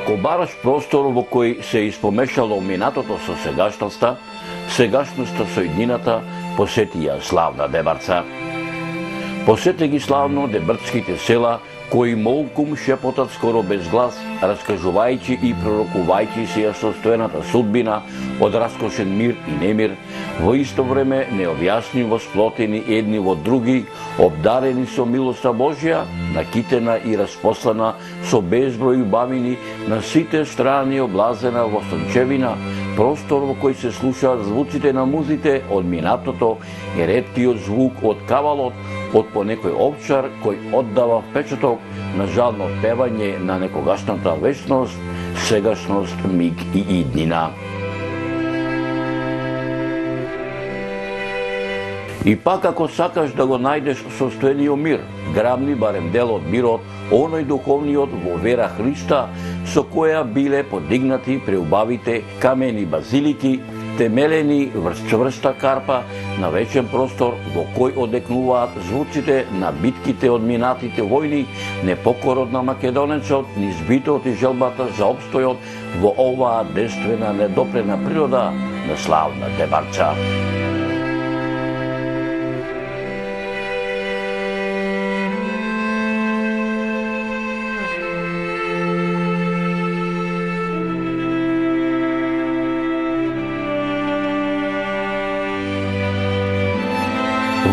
Ако бараш простор во кој се испомешало минатото со сегашноста со иднината, посети ја славна Дебарца. Посети ги славно дебрцките села, кои молкум шепотат скоро без глас, раскажувајќи и пророкувајќи си ја состојаната судбина од раскошен мир и немир, во исто време необјаснимо сплотени едни во други, обдарени со милоста Божја, накитена и распослана со безброј убавини на сите страни облазена во сончевина, простор во кој се слушаат звуците на музите од минатото и реткиот звук од кавалот, од по некој овчар кој оддава впечаток на жално певање на некогашната вечност, сегашност, миг и иднина. И пак ако сакаш да го најдеш состојаниот мир, грабни барем дел од мирот, оној духовниот во вера Христа, со која биле подигнати преубавите камени базилики, темелени врз чврста карпа на вечен простор во кој одекнуваат звуците на битките од минатите војни, непокорот на македонецот, низбитот и желбата за опстојот во оваа денствена недопрена природа на славна Дебарца.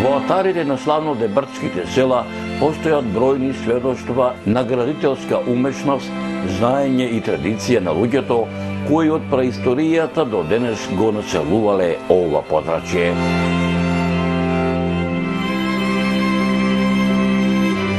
Во алтарите на славно дебрцките села постојат бројни сведоштва на градителска умешност, знаење и традиција на луѓето кои од праисторијата до денес го населувале ова подрачје.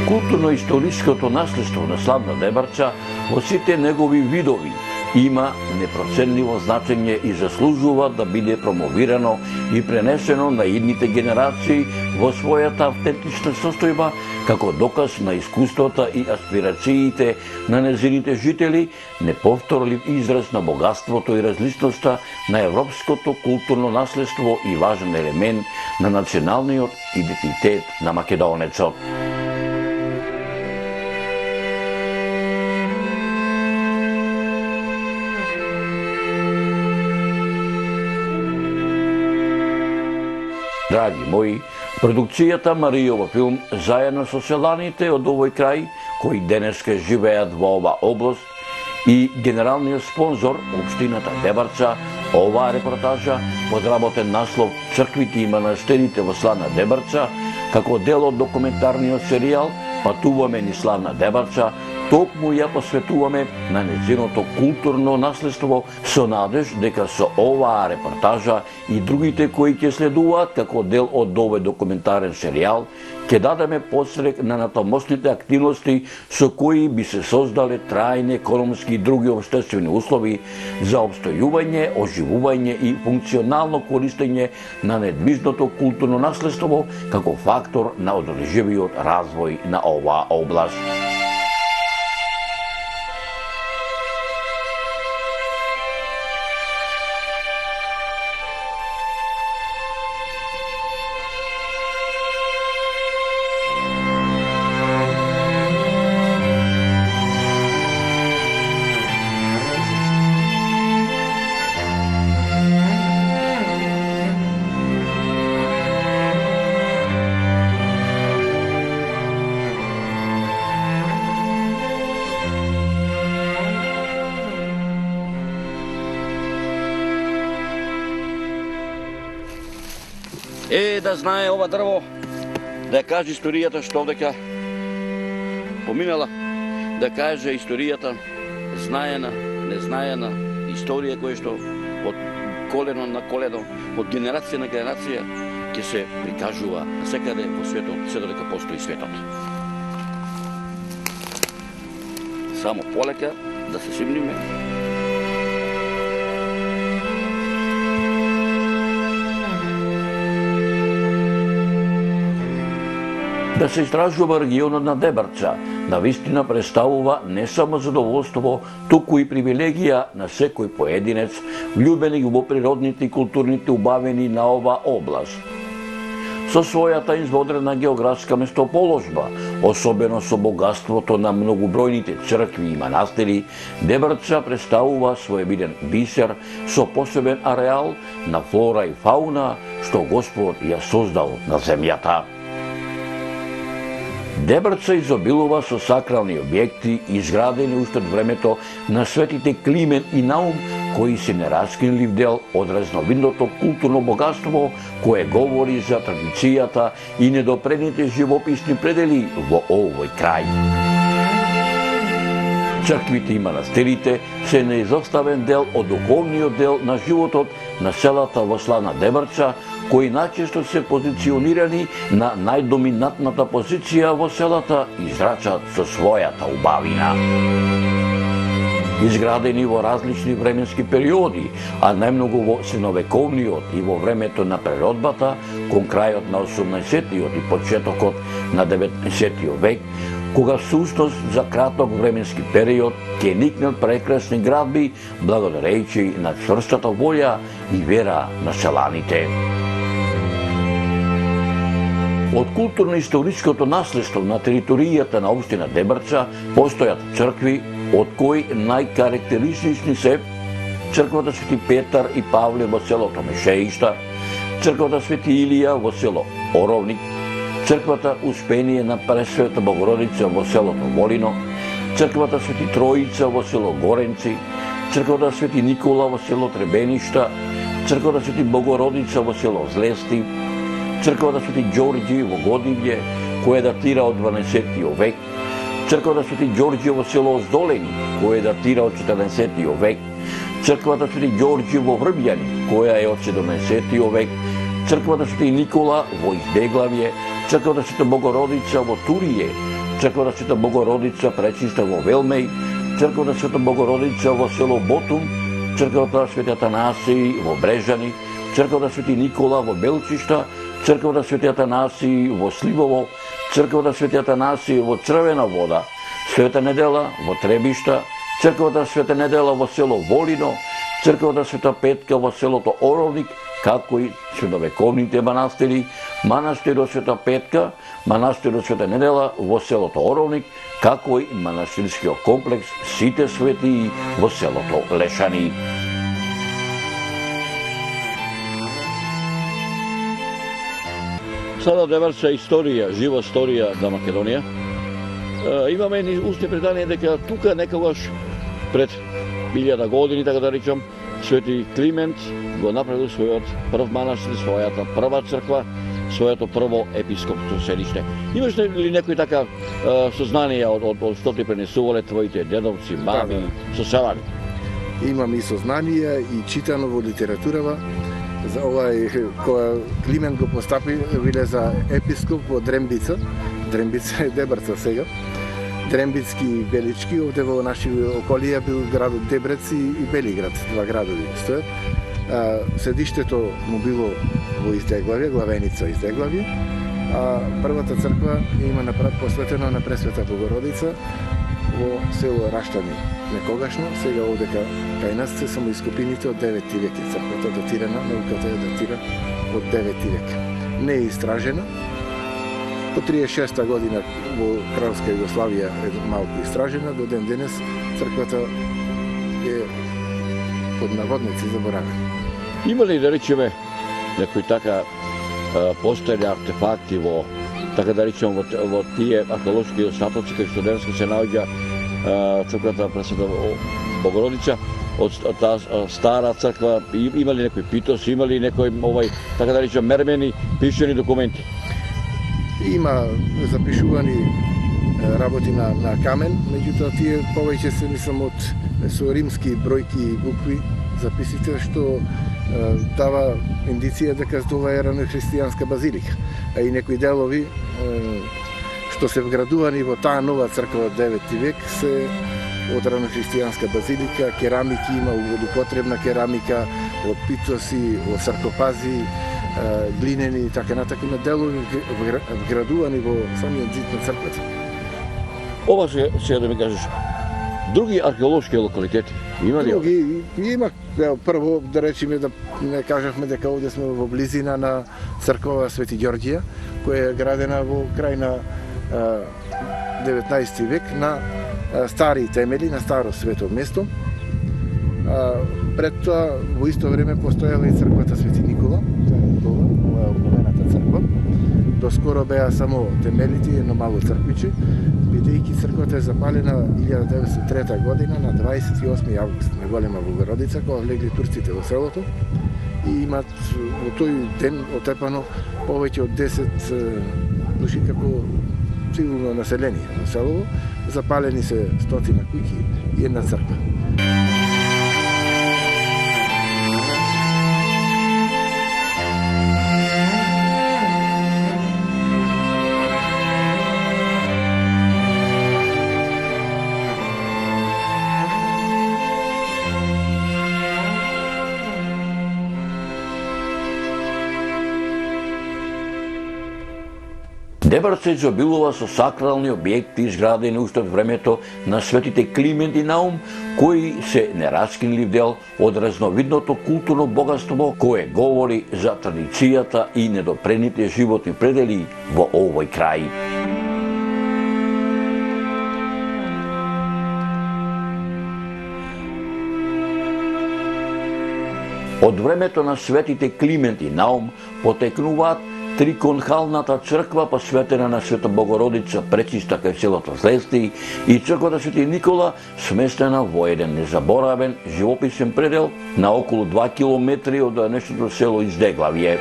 Културно-историското наследство на славна Дебарца во сите негови видови има непроценливо значење и заслужува да биде промовирано и пренесено на идните генерации во својата автентична состојба како доказ на искуството и аспирациите на незините жители, неповторлив израз на богатството и различноста на европското културно наследство и важен елемент на националниот идентитет на македонецот. Драги мои, продукцијата Маријова филм заедно со селаните од овој крај, кои денеска живеат во ова област, и генералниот спонзор, општината Дебарца, оваа репортажа под работен наслов "Црквите и манастирите во славна Дебарца", како дел од документарниот серијал "Патуваме низ славна Дебарца", токму ја посветуваме на нејзиното културно наследство со надеж дека со оваа репортажа и другите кои ќе следуваат како дел од овој документарен серијал, ќе дадеме подстрек на натамошните активности со кои би се создале трајни економски и други општествени услови за опстојување, оживување и функционално користење на недвижното културно наследство како фактор на одрживиот развој на оваа област. Да знае ова дрво, да каже историјата што дека поминала, да каже историјата знаена, незнаена, историја која што од колено на колено, од генерација на генерација ќе се прикажува секаде во светот, се додека постои светот. Само полека да се симниме. Да се истражува регионот на Дебарца, навистина представува не само задоволство, туку и привилегија на секој поединец, влюбени во природните и културните убавени на ова област. со својата изводрена географска местоположба, особено со богатството на многобројните цркви и манастири, Дебрца представува своевиден бисер со посебен ареал на флора и фауна што Господ ја создал на земјата. Дебрца изобилува со сакрални објекти изградени уште од времето на светите Климент и Наум, кои се нераскинлив дел од разновидното културно богатство кое говори за традицијата и недопредните живописни предели во овој крај. Црквите и манастирите се неизоставен дел од духовниот дел на животот на селата во славна Дебрца, кои најчесто се позиционирани на најдоминантната позиција во селата и зрачат со својата убавина. Изградени во различни временски периоди, а најмногу во средновековниот и во времето на преродбата, кон крајот на 18-тиот и почетокот на 19-тиот век, кога сушност за краток временски период ќе никнат прекрасни градби благодарејќи на чврстата волја и вера на селаните. Од културно-историското наследство на територијата на општина Дебрца постојат цркви, од кои најкарактеристични се црквата Свети Петар и Павле во селото Мешеишта, црквата Свети Илија во село Оровник, црквата Успение на Пресвета Богородица во селото Волино, црквата Свети Троица во село Горенци, црквата Свети Никола во село Требеништа, црквата Свети Богородица во село Злести, црквата Свети Ѓорѓи во Годивје, која датира од 12 век, црквата Свети Ѓорѓи во село Оздолени, која датира од 14 век, црквата Свети Ѓорѓи во Врбјани, која е од 17 век, црквата Свети Никола во Избеглавје, црквата Света Богородица во Турие, црквата Света Богородица пречиста во Велмеј, црквата Света Богородица во село Ботум, црквата Свети Атанасиј во Брежани, црквата Свети Никола во Белчишта, црквата Свети Атанасиј во Сливово, црквата Свети Атанасиј во Црвена вода, Света Недела во Требишта, црквата Света Недела во село Волино, црквата Света Петка во селото Оровник, како и средновековните манастири, манастирот Света Петка, манастирот Света Недела во селото Оровник, како и манастирскиот комплекс Сите светии во селото Лешани. Sada Дебрца историја, жива историја на Македонија. Имаме едни устни преданија дека тука некогаш пред 1000 години, така да речам, Свети Климент го направил својот прв манастир, својата прва црква, своето прво епископско селиште. Имаш ли некои така сознанија од што ти пренесувале твоите дедовци, мами, соселани? Имам и сознанија и читано во литературава за овај која Климент го поставиле за епископ во Дрембица. Дрембица е Дебрца сега. Дрембицки и Белички, овде во наши околија бил градот Дебрец и Белиград, два градови стојат. Седиштето му било во Издеглавје, главеница Издеглавје, а првата црква има посветена на Пресвета Богородица во село Раштани некогашно, сега овдека кај нас се само ископините од 9 век е црквата датирана, науката ја датира од 9 век. Не е истражена. По 36 година во Кралска Југославија е малку истражена, до ден денес црквата е под наводници заборавена. Има ли, да речеме, некои така постојни артефакти во, така да речем, во тие археолошки остатоци кај што денеска се наоѓа црквата Пресвета Богородица од таа стара црква? Има ли некој питос, има ли некој така да речем мермени пишани документи? Има запишувани работи на камен, меѓутоа тие повеќе се мислам со римски бројки и букви записите, што дава индиција дека тоа е ранохристијанска базилика, а и некои делови што се вградувани во таа нова црква од 9 век се од ранохристијанска базилика, керамики има, водопотребна керамика, од питоси, од саркопази, глинени и така натака, има делови вградувани во самиот зид на црквата. Ова сега да ми кажеш, Други археолошки локалитети има ли? Други има, прво да речеме да не кажавме дека овде сме во близина на црква Свети Ѓорѓија, која е градена во крај на 19 век на стари темели, на старо свето место. Пред тоа во исто време постоела и црквата Свети Никола, ова е обновената црква. Доскоро беа само темелите и едно мало црквиче, бидејќи црквата е запалена 1903 година на 28 август на Голема Богородица, кога влегли турците во селото и имат во тој ден отепано повеќе од 10 души како цивилно население во селово. Запалени се стотина куќи и една црква. Дебарца изобилува со сакрални објекти изградени уште од времето на светите Климент и Наум, кои се нераскинлив дел од разновидното културно богатство кое говори за традицијата и недопрените животни предели во овој крај. Од времето на светите Климент и Наум потекнуваат триконхалната црква посветена на Света Богородица пречиста кај селото Злести и црквата Свети Никола сместена во еден незаборавен живописен предел на околу 2 километри од денешното село Издеглавје.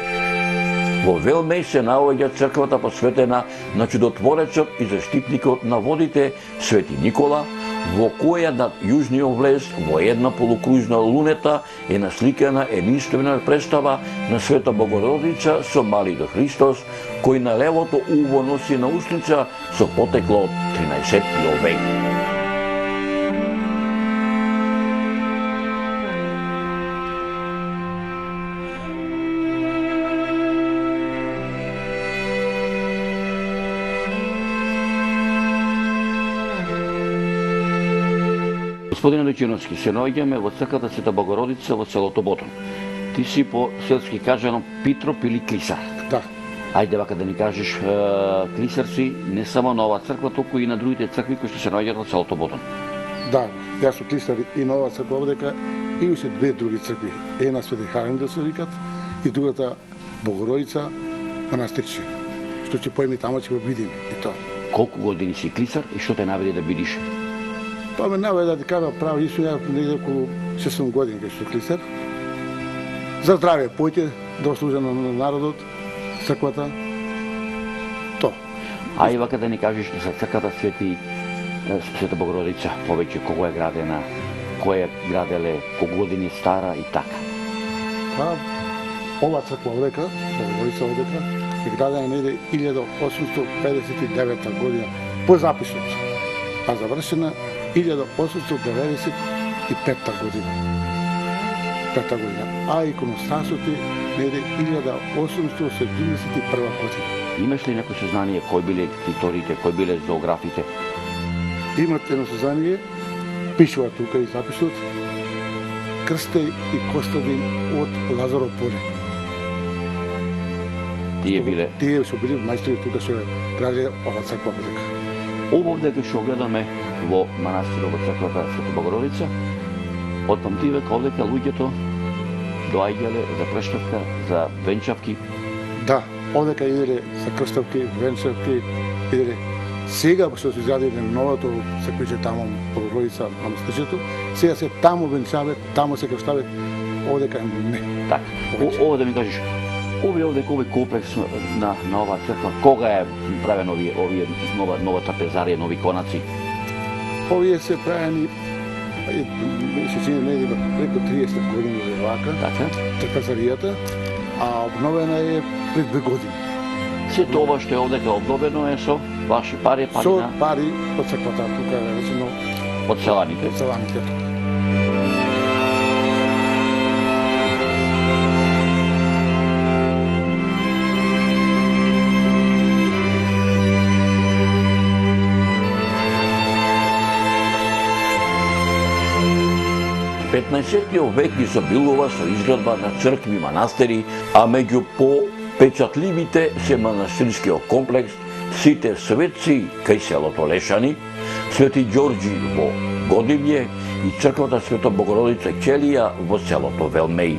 Во Велмеј се наоѓа црквата посветена на чудотворецот и заштитникот на водите Свети Никола, во која над јужниот влез во една полукружна лунета е насликана единствена представа на Света Богородица со малиот Христос, кој на левото уво носи наушница со потекло од 13 век. Господине Дојчиновски, се наоѓаме во црквата Света Богородица во селото Ботон. Ти си по селски кажано Питроп или клисар. Да. Ајде вака да ни кажеш, клисар си не само на оваа црква, туку и на другите цркви кои што се наоѓаат во селото Ботон. Да, јас сум клисар и на оваа црква овдека и уште две други цркви. Една Свети Харин да се викат и другата Богородица манастирче. Што ќе појми тамо ќе го видиме и тоа. Колку години си клисар и што те наведе да бидиш? Тоа ме наведе да ти кажа право, исто ја негде околу 6 години кај сум клисар. За здраве поќе да служам на народот, црквата. Тоа. Ај вака да ни кажеш за црквата Света Богородица, повеќе кога е градена, која е граделе, колку години е стара и така. Па, ова црква овдека, Богородица овдека, е градена негде 1859 година по записот, а завршена 1895 година. А иконостасот е негде 1871 година. Имаш ли некој сознание кои биле титорите, кои биле зоографите? Имат едно сознание, пишува тука и записот, Крстеј и Костадин од Лазаро поле. Тие што били мајстори тука што гради ова црква овдека. Овде што гледаме во манастирот во црквата Света Богородица, од памтивек овдека луѓето доаѓале за крштавка, за венчавки. Да, овдека иделе за крштавки, венчавки, иделе. Сега што се изградиле новото црквиче тамо Богородица манастирчето, сега се тамо венчаве, тамо се крштаве, овдека не. Така. Ово да ми кажеш, овде комплекс на оваа црква, кога е правен овие нова трапезарија, нови конаци? Овие се правени се чини негде преку 30 години вака. Така. Трапезаријата, а обновена е пред 2 години. Се тоа што е овдека обновено е со ваши пари, Со пари од црквата, тука е речено од селаните. Од селаните. 15. век изобилува со изградба на цркви и манастири, а меѓу попечатливите се манастирскиот комплекс Сите светци кај селото Лешани, Свети Ѓорѓи во Годивје и црквата Света Богородица Ќелија во селото Велмеј.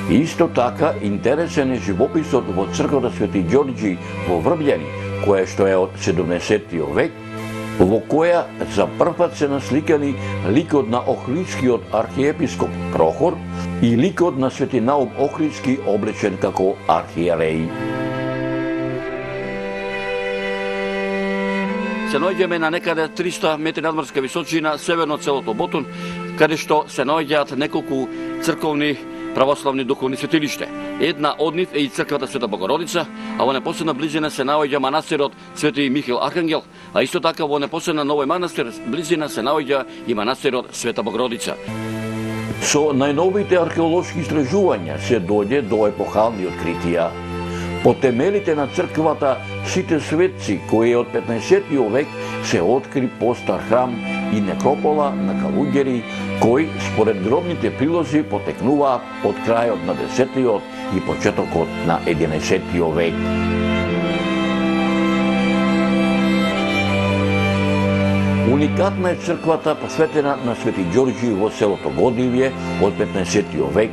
Исто така интересен е живописот во црквата Свети Ѓорѓи во Врбљани, која што е од 17. век, во која за првпат се насликани ликот на Охридскиот архиепископ Прохор и ликот на Свети Наум Охридски облечен како архиереј. Се наоѓаме на некаде 300 метри надморска височина северно од селото Ботун, каде што се наоѓаат неколку црковни православни духовни светилиште. Една од нив е и црквата Света Богородица, а во непосредна близина се наоѓа манастирот Свети Михаил Архангел, а исто така во непосредна Новој манастир близина се наоѓа и манастирот Света Богородица. Со најновите археолошки истражувања се дојде до епохални откритија. По темелите на црквата Сите светци, кој е од 15. век, се откри постар храм и некропола на калуѓери, кој според гробните прилози потекнуваа од крајот на 10. и почетокот на 11. век. Уникатна е црквата посветена на Свети Ѓорѓи во селото Годивје од 15. век,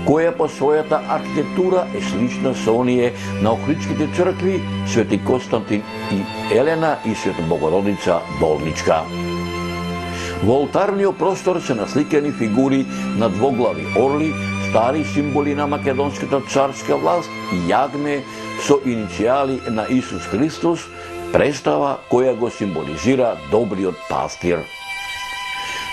која по својата архитектура е слична со оние на Охридските цркви Свети Константин и Елена и Света Богородица Болничка. Во олтарниот простор се насликани фигури на двоглави орли, стари символи на македонската царска власт и јагне со иницијали на Исус Христос, представа која го символизира добриот пастир.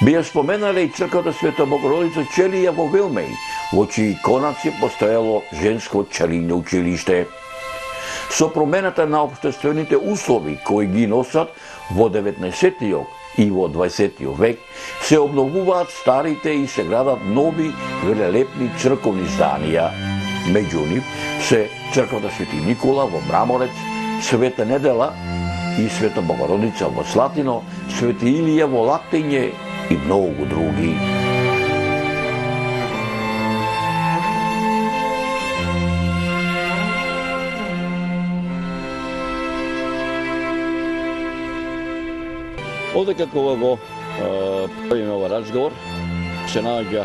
Би ја споменале и црквата Света Богородица Ќелија во Велмеј, во чии конаци постоело женско чаринјо училиште. Со промената на општествените услови кои ги носат во 19. и во 20. век, се обновуваат старите и се градат нови велелепни црковни зданија. Меѓу нив се црквата Свети Никола во Мраморец, Света Недела и Света Богородица во Слатино, Свети Илија во Лактење и многу други. Овде како во правиме ова разговор, се наоѓа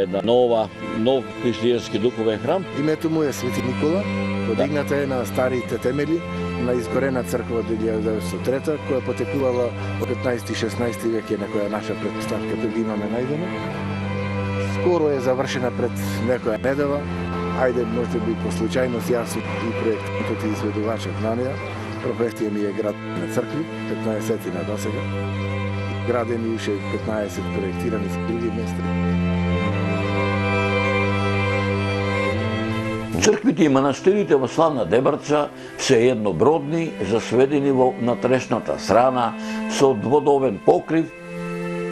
една нов христијански духовен храм. Името му е Свети Никола, подигната е на старите темели на изгорена црква од 1903, која потекувала од 15-16 век е некоја наша претпоставка, да ги имаме најдено. Скоро е завршена пред некоја недела, ајде може би по случајност јас и проектантот и изведувачот на неја. Професија ми е град на цркви, 15 на досега. Градени уште 15 проектирани со други места. Црквите и манастирите во славна Дебрца се еднобродни, засведени во натрешната страна со дводовен покрив,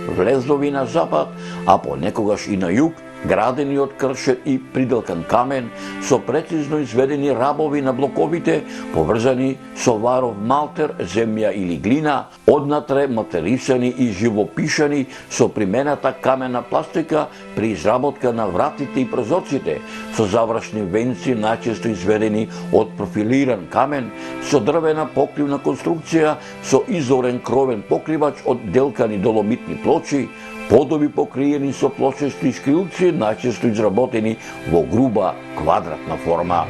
влезови на запад, а понекогаш и на југ, градени од кршен и приделкан камен, со прецизно изведени рабови на блоковите, поврзани со варов малтер, земја или глина, однатре материсани и живопишани со примената камена пластика при изработка на вратите и прозорците, со завршни венци најчесто изведени од профилиран камен, со дрвена покривна конструкција, со изорен кровен покривач од делкани доломитни плочи, подови покриени со плочести шкрилци, најчесто изработени во груба квадратна форма.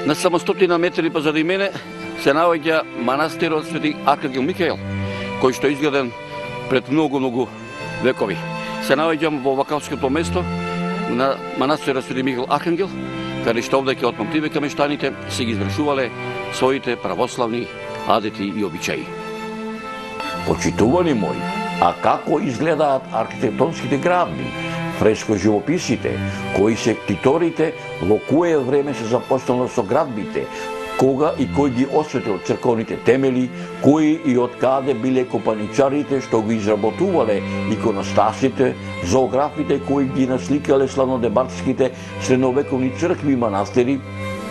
На само 100 метри позади мене се наоѓа манастирот Свети Архангел Михаил, кој што е изграден пред многу векови. Се наоѓам во вакавското место на манастирот Свети Михаил Архангел, каде што овдеќе од памтивека мештаните се ги извршувале своите православни адети и обичаи. Почитувани мои, а како изгледаат архитектонските градби, фреско живописите, кои се ктиторите, во кое време се започнало со градбите, кога и кој ги осветил црковните темели, кои и од каде биле копаничарите што ги изработувале иконостасите, зоографите кои ги насликале славнодебарските средновековни цркви и манастири,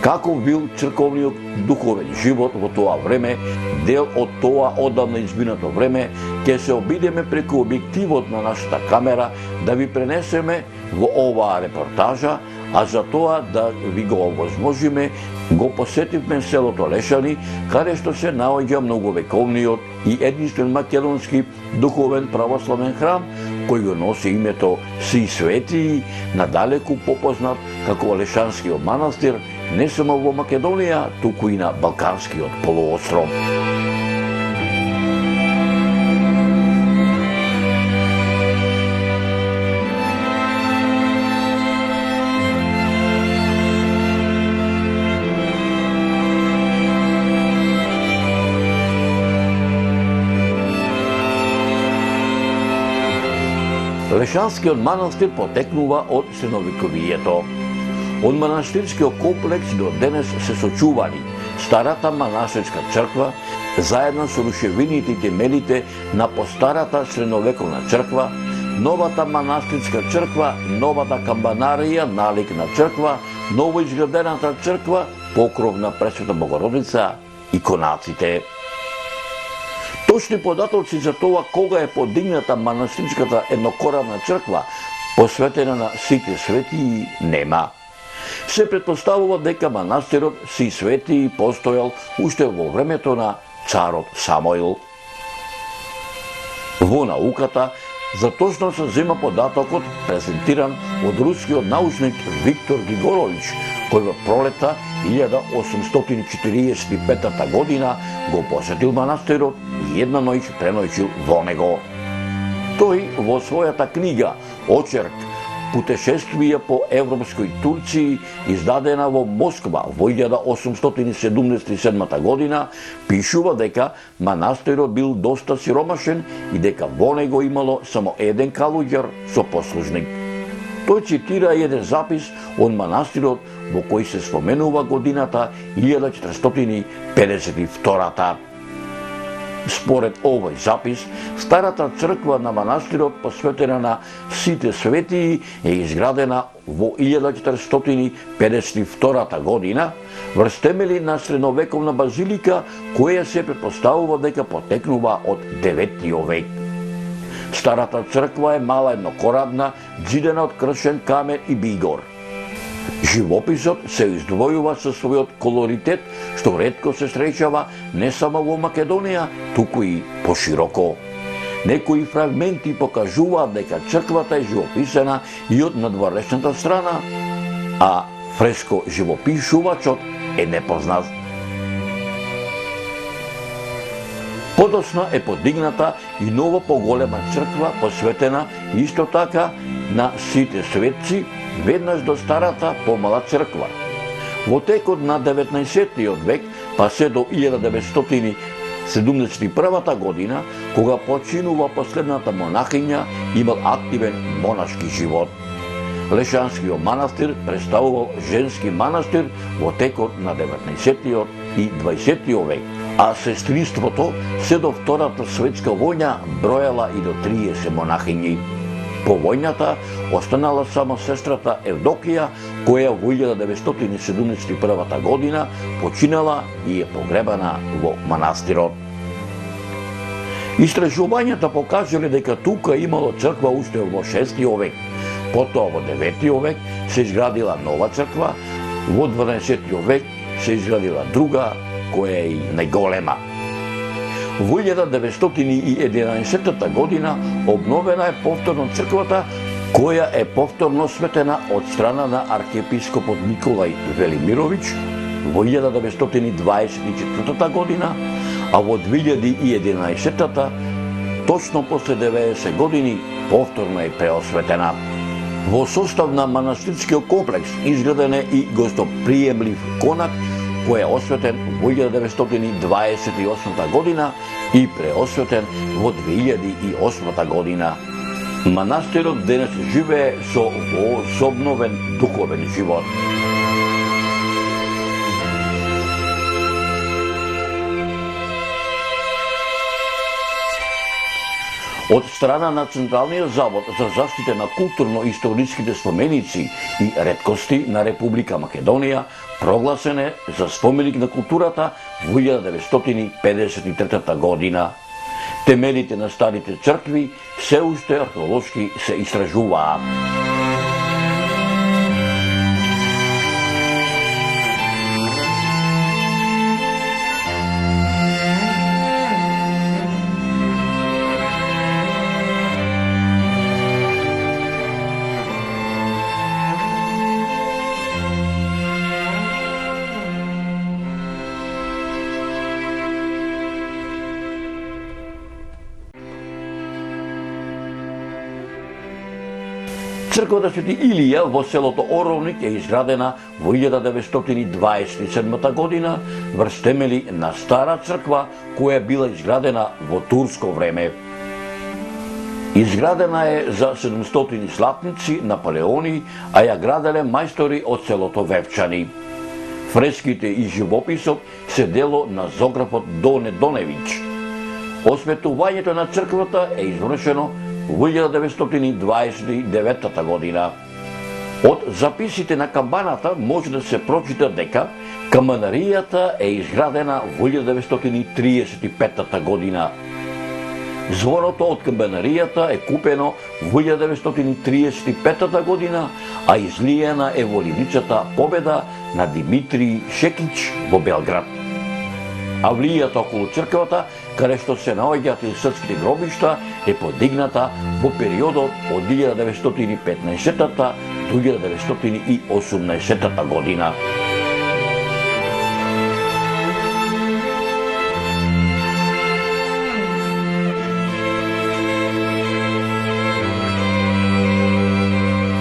каков бил црковниот духовен живот во тоа време, дел од тоа одамна изминато време, ќе се обидеме преку објективот на нашата камера да ви пренесеме во оваа репортажа, а за тоа да ви го овозможиме, го посетивме селото Лешани, каде што се наоѓа многовековниот и единствен македонски духовен православен храм, кој го носи името Сии Светии, надалеку попознат како Лешанскиот манастир, не само во Македонија, туку и на Балканскиот полуостров. Лешанскиот манастир потекнува од средновековието. Од манастирскиот комплекс до денес се сочувани старата манастирска црква, заедно со рушевините и темелите на постарата средновековна црква, новата манастирска црква, новата камбанарија, налик на црква, новоизградената црква, покров на Пресвета Богородица, иконаците. Точни податоци за тоа кога е подигната манастирската еднокоравна црква, посветена на Сите Светии, нема. Се претпоставува дека манастирот Сии Светии постојал уште во времето на царот Самоил. Во науката за точно се зема податокот презентиран од рускиот научник Виктор Григорович, кој во пролета 1845 година го посетил манастирот и една ноќ преноќил во него. Тој во својата книга Очерк Путешествија по Европској Турција, издадена во Москва во 1877 година, пишува дека манастирот бил доста сиромашен и дека во него имало само еден калуѓер со послужник. Тој цитира еден запис од манастирот во кој се споменува годината 1452. Според овој запис, старата црква на манастирот посветена на Сите Светии е изградена во 1452 година врз темели на средновековна базилика, која се претпоставува дека потекнува од 9 век. Старата црква е мала еднокоравна, ѕидена од кршен камен и бигор. Живописот се издвојува со својот колоритет, што ретко се среќава не само во Македонија, туку и пошироко. Некои фрагменти покажуваат дека црквата е живописена и од надворешната страна, а фреско живопишувачот е непознат. Подоцна е подигната и нова поголема црква посветена исто така на Сите Светци, веднаш до старата помала црква. Во текот на 19 век, па се до 1971 година, кога починува последната монахиња, имал активен монашки живот. Лешанскиот манастир представувал женски манастир во текот на 19 и 20 век, а сестринството се до Втората светска војна бројала и до 30 монахињи. По војната останала само сестрата Евдокија, која во 1971 година починала и е погребана во манастирот. Истражувањата покажале дека тука имало црква уште во 6 век. Потоа во 9 век се изградила нова црква, во 12 век се изградила друга, која е и најголема. Во 1911 година обновена е повторно црквата, која е повторно светена од страна на архиепископот Николај Велимировиќ во 1924 година, а во 2011, точно после 90 години, повторно е преосветена. Во состав на манастирскиот комплекс изграден е и гостоприемлив конак, кој е осветен во 1928 година и преосветен во 2008 година. Манастирот денес живее со воособновен духовен живот. Од страна на Централниот завод за заштита на културно-историските споменици и реткости на Република Македонија прогласен е за споменик на културата во 1953 година. Темелите на старите цркви се уште археолошки се истражуваат. Црквата Свети Илија во селото Оровник е изградена во 1927 година врз темели на стара црква која била изградена во турско време. Изградена е за 700 слатници Наполеони, а ја граделе мајстори од селото Вевчани. Фреските и живописот се дело на зографот Доне Доневич. Осветувањето на црквата е извршено во 1929 година. Од записите на камбаната може да се прочита дека камбанаријата е изградена во 1935 година. Звоното од камбанаријата е купено во 1935 година, а излиена е во ливницата Победа на Димитрий Шекич во Белград. Авлијата околу црквата, каде што се наоѓаат и српските гробишта, е подигната во периодот од 1915 до 1918 година.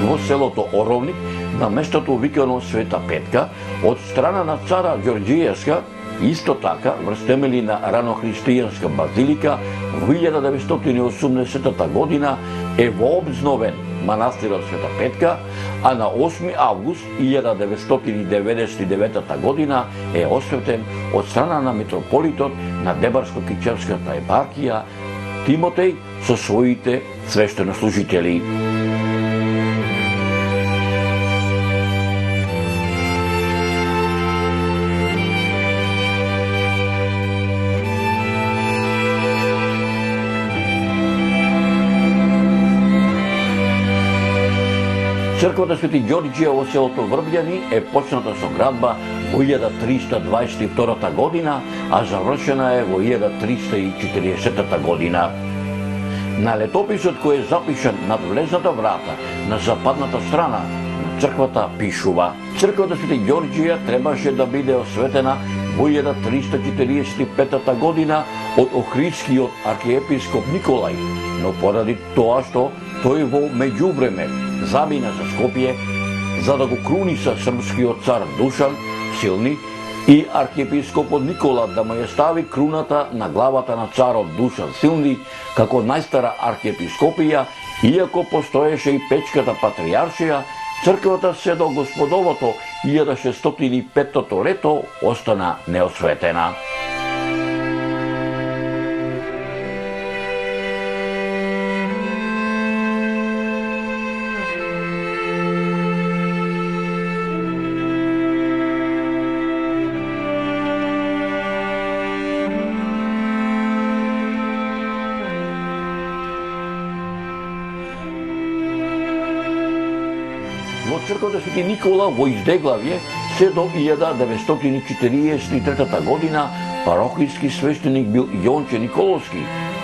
Во селото Оровник, на местото викано Света Петка, од страна на цара Ѓорѓиевска, исто така врз темели на ранохристијанска базилика во 1980 година е вообновен манастирот Света Петка, а на 8 август 1999 година е осветен од страна на митрополитот на Дебарско-Кичевската епархија Тимотеј со своите свештенослужители. Црквата Свети Ѓорѓија во селото Врбљани е почната со градба во 1322 година, а завршена е во 1340 година. На летописот кој е запишан над влезната врата на западната страна на црквата пишува: Црквата Свети Ѓорѓија требаше да биде осветена во 1345 година од Охридскиот архиепископ Николај, но поради тоа што тој во меѓувреме замина за Скопје, за да го круниса српскиот цар Душан Силни и архиепископот Никола да му ја стави круната на главата на царот Душан Силни како најстара архиепископија, иако постоеше и Печката патријаршија, црквата се до Господовото 1605 лето остана неосветена. Во црквата Свети Никола во Издеглавје се до 1943 година парохијски свештеник бил Јонче Николовски,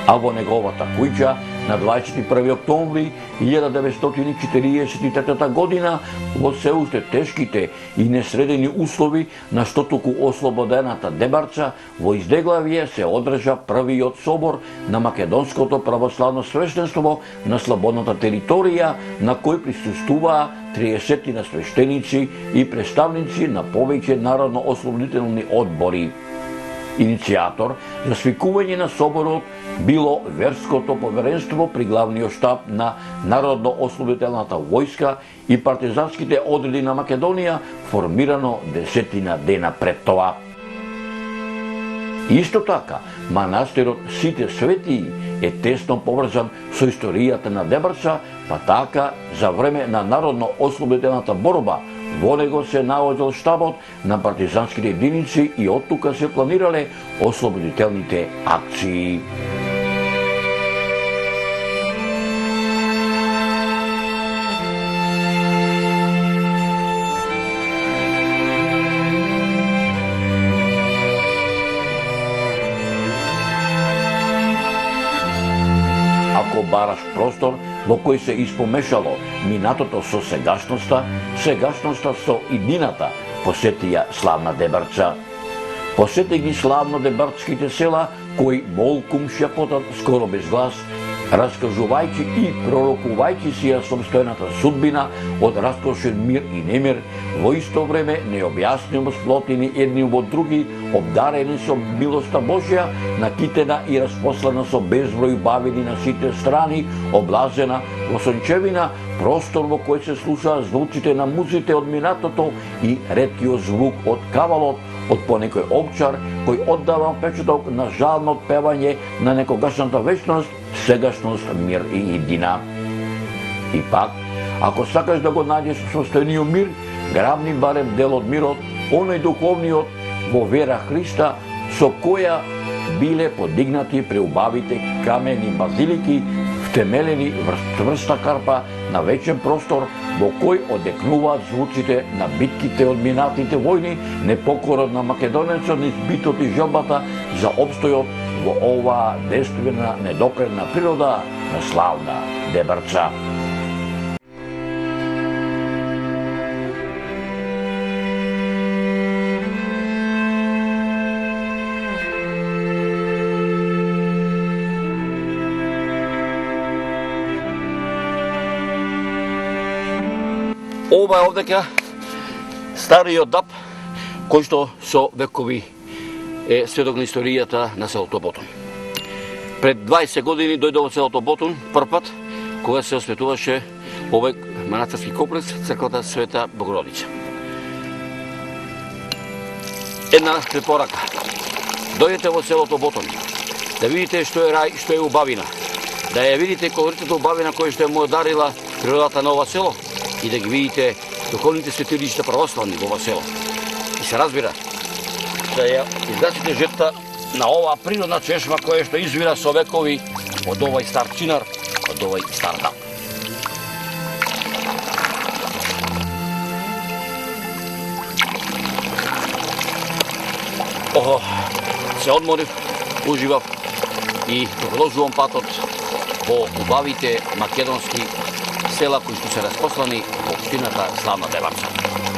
а во неговата куќа на 21. октомври 1943 година во се уште тешките и несредени услови на што туку ослободената Дебарца во Издеглавје се одржа првиот собор на Македонското православно свештенство на слободната територија, на кој присуствуваа 30 на свештеници и представници на повеќе народно-ослободителни одбори. Иницијатор за свикување на соборот било верското поверенство при главниот штаб на Народно-ослободителната војска и партизанските одреди на Македонија, формирано 10 дена пред тоа. Исто така, манастирот Сите светии е тесно поврзан со историјата на Дебарца, па така за време на Народно-ослободителната борба во него се наоѓал штабот на партизанските единици и оттука се планирале ослободителните акции. Ако бараш простор во кој се испомешало минатото со сегашноста, сегашноста со иднината, посети ја славна Дебарца. Посети ги славно дебарцките села, кои молкум шепотат скоро без глас, раскажувајќи и пророкувајќи си ја собствената судбина од раскошен мир и немир, во исто време необјаснимо сплотени едни во други, обдарени со милоста Божја, накитена и распослана со безброј бавини на сите страни, облазена во сончевина, простор во кој се слушаа звуците на музите од минатото и реткиот звук од кавалот, од понекој овчар кој оддава печаток на жално певање на некогашната вечност, сегашност, мир и иднина. И пак, ако сакаш да го најдеш состојниот мир, грабни барем дел од мирот, оној духовниот во вера Христа, со која биле подигнати преубавите камени базилики, втемелени врз цврста карпа на вечен простор, во кој одекнуваат звуците на битките од минатите војни, непокорот на македонецот низ битот и желбата за опстојот во оваа действена недопредна природа на славна Дебарца. Ова е овдека стариот дап, кој што со векови е сведок на историјата на селото Ботун. Пред 20 години дојде во селото Ботун прв пат, кога се осветуваше овој манастирски комплекс, црквата Света Богородица. Една препорака. Дојдете во селото Ботун, да видите што е рај, што е убавина, да ја видите колоритната убавина која што е му дарила природата на ова село, и да ги видите духовните светилишта православни во ова село. И се разбира да ја изгасите жетта на оваа природна чешма која што извира со векови од овој стар чинар, од овој стар дап. Се одморив, уживав и продолжувам патот во убавите македонски села кои што се распослани во општината Славна Дебарца.